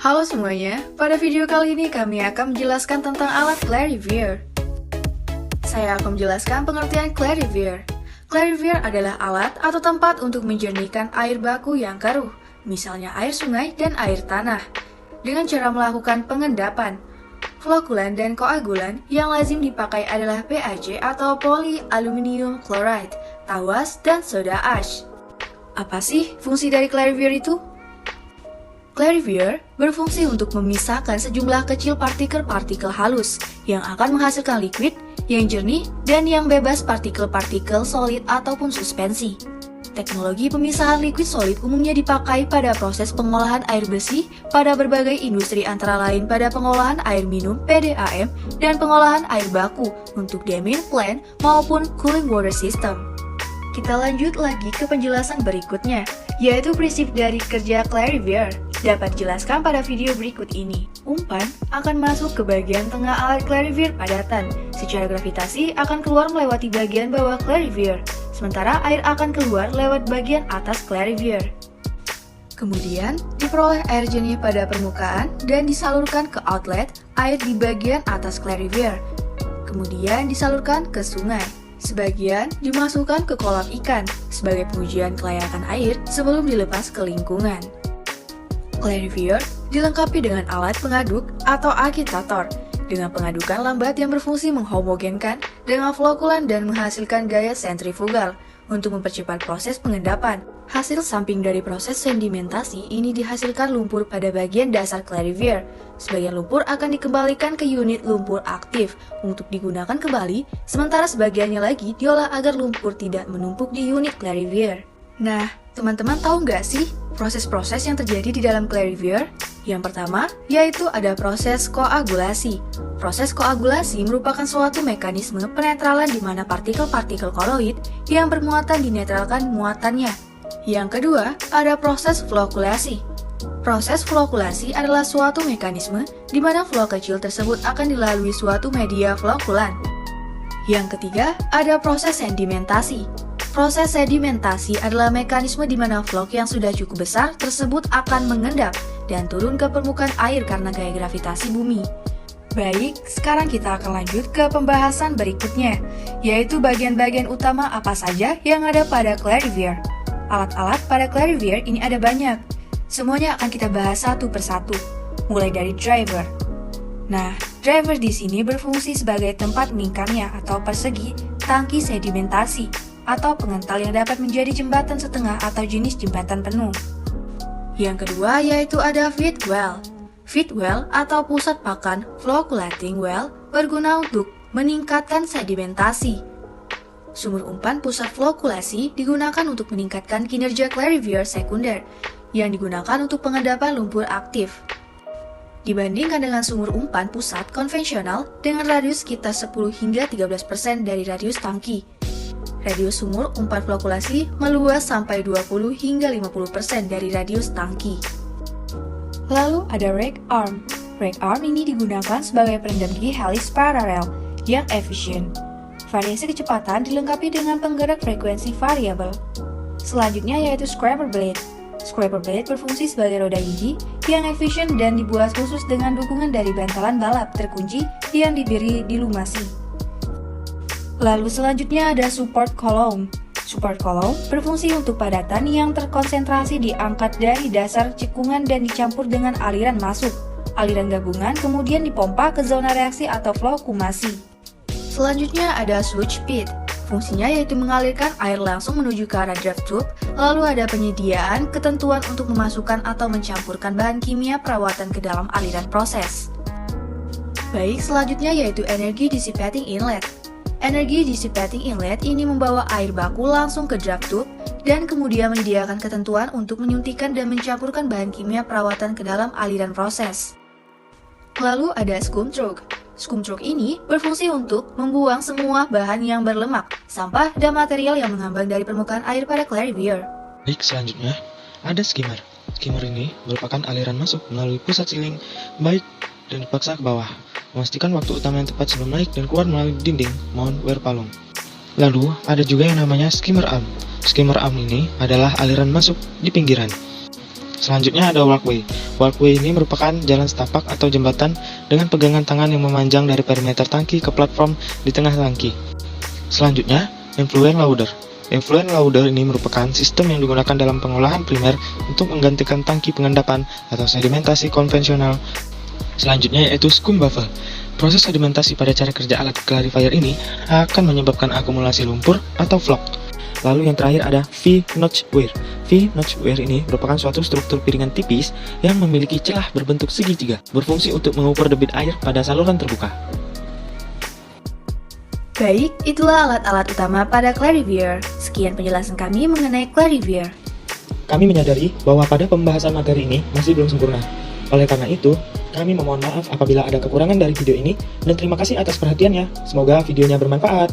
Halo semuanya, pada video kali ini kami akan menjelaskan tentang alat clarivier. Saya akan menjelaskan pengertian clarivier. Clarivier adalah alat atau tempat untuk menjernihkan air baku yang keruh, misalnya air sungai dan air tanah, dengan cara melakukan pengendapan. Flokulan dan koagulan yang lazim dipakai adalah PAC atau polyaluminium chloride, tawas, dan soda ash. Apa sih fungsi dari clarivier itu? Clarivier berfungsi untuk memisahkan sejumlah kecil partikel-partikel halus yang akan menghasilkan liquid yang jernih dan yang bebas partikel-partikel solid ataupun suspensi. Teknologi pemisahan liquid solid umumnya dipakai pada proses pengolahan air bersih pada berbagai industri antara lain pada pengolahan air minum PDAM dan pengolahan air baku untuk damming plant maupun cooling water system. Kita lanjut lagi ke penjelasan berikutnya, yaitu prinsip dari kerja clarivier. Dapat dijelaskan pada video berikut ini. Umpan akan masuk ke bagian tengah alat clarivier padatan. Secara gravitasi akan keluar melewati bagian bawah clarivier, sementara air akan keluar lewat bagian atas clarivier. Kemudian, diperoleh air jernih pada permukaan dan disalurkan ke outlet air di bagian atas clarivier. Kemudian disalurkan ke sungai. Sebagian dimasukkan ke kolam ikan sebagai pengujian kelayakan air sebelum dilepas ke lingkungan. Clarivier dilengkapi dengan alat pengaduk atau agitator dengan pengadukan lambat yang berfungsi menghomogenkan dengan flokulan dan menghasilkan gaya sentrifugal untuk mempercepat proses pengendapan. Hasil samping dari proses sedimentasi ini dihasilkan lumpur pada bagian dasar clarivier. Sebagian lumpur akan dikembalikan ke unit lumpur aktif untuk digunakan kembali, sementara sebagiannya lagi diolah agar lumpur tidak menumpuk di unit clarivier. Nah, teman-teman tahu nggak sih proses-proses yang terjadi di dalam clarivier? Yang pertama, yaitu ada proses koagulasi. Proses koagulasi merupakan suatu mekanisme penetralan di mana partikel-partikel koloid yang bermuatan dinetralkan muatannya. Yang kedua, ada proses flokulasi. Proses flokulasi adalah suatu mekanisme di mana flow kecil tersebut akan dilalui suatu media flokulan. Yang ketiga, ada proses sedimentasi. Proses sedimentasi adalah mekanisme di mana flok yang sudah cukup besar tersebut akan mengendap dan turun ke permukaan air karena gaya gravitasi bumi. Baik, sekarang kita akan lanjut ke pembahasan berikutnya, yaitu bagian-bagian utama apa saja yang ada pada clarivier. Alat-alat pada clarivier ini ada banyak. Semuanya akan kita bahas satu persatu, mulai dari driver. Nah, driver di sini berfungsi sebagai tempat meningkatnya atau persegi tangki sedimentasi atau pengental yang dapat menjadi jembatan setengah atau jenis jembatan penuh. Yang kedua yaitu ada feed well. Feed well atau pusat pakan floculating well berguna untuk meningkatkan sedimentasi. Sumur umpan pusat flokulasi digunakan untuk meningkatkan kinerja clarivier sekunder yang digunakan untuk pengendapan lumpur aktif. Dibandingkan dengan sumur umpan pusat konvensional dengan radius sekitar 10 hingga 13% dari radius tangki. Radius sumur umpan flokulasi meluas sampai 20 hingga 50% dari radius tangki. Lalu ada rake arm. Rake arm ini digunakan sebagai pendam gigi helix paralel yang efisien. Variasi kecepatan dilengkapi dengan penggerak frekuensi variabel. Selanjutnya yaitu scraper blade. Scraper blade berfungsi sebagai roda gigi yang efisien dan dibuat khusus dengan dukungan dari bantalan balap terkunci yang diberi dilumasi. Lalu selanjutnya ada support column. Support column berfungsi untuk padatan yang terkonsentrasi diangkat dari dasar cekungan dan dicampur dengan aliran masuk. Aliran gabungan kemudian dipompa ke zona reaksi atau flokumasi. Selanjutnya ada switch pit. Fungsinya yaitu mengalirkan air langsung menuju ke arah draft tube, lalu ada penyediaan ketentuan untuk memasukkan atau mencampurkan bahan kimia perawatan ke dalam aliran proses. Baik, selanjutnya yaitu energy dissipating inlet. Energi dissipating inlet ini membawa air baku langsung ke draft tube dan kemudian menyediakan ketentuan untuk menyuntikkan dan mencampurkan bahan kimia perawatan ke dalam aliran proses. Lalu ada skum truk. Skum truk ini berfungsi untuk membuang semua bahan yang berlemak, sampah, dan material yang mengambang dari permukaan air pada clarivier. Baik, selanjutnya ada skimmer. Skimmer ini merupakan aliran masuk melalui pusat siling baik dan dipaksa ke bawah, memastikan waktu utama yang tepat sebelum naik dan keluar melalui dinding mount wear palung. Lalu ada juga yang namanya skimmer arm. Skimmer arm ini adalah aliran masuk di pinggiran. Selanjutnya ada walkway. Walkway ini merupakan jalan setapak atau jembatan dengan pegangan tangan yang memanjang dari perimeter tangki ke platform di tengah tangki. Selanjutnya, effluent loader. Effluent loader ini merupakan sistem yang digunakan dalam pengolahan primer untuk menggantikan tangki pengendapan atau sedimentasi konvensional. Selanjutnya yaitu scum buffer. Proses sedimentasi pada cara kerja alat clarifier ini akan menyebabkan akumulasi lumpur atau vlog. Lalu yang terakhir ada V-notch weir. V-notch weir ini merupakan suatu struktur piringan tipis yang memiliki celah berbentuk segitiga, berfungsi untuk mengukur debit air pada saluran terbuka. Baik, itulah alat-alat utama pada Clarivier. Sekian penjelasan kami mengenai Clarivier. Kami menyadari bahwa pada pembahasan materi ini masih belum sempurna. Oleh karena itu, kami memohon maaf apabila ada kekurangan dari video ini dan terima kasih atas perhatiannya. Semoga videonya bermanfaat.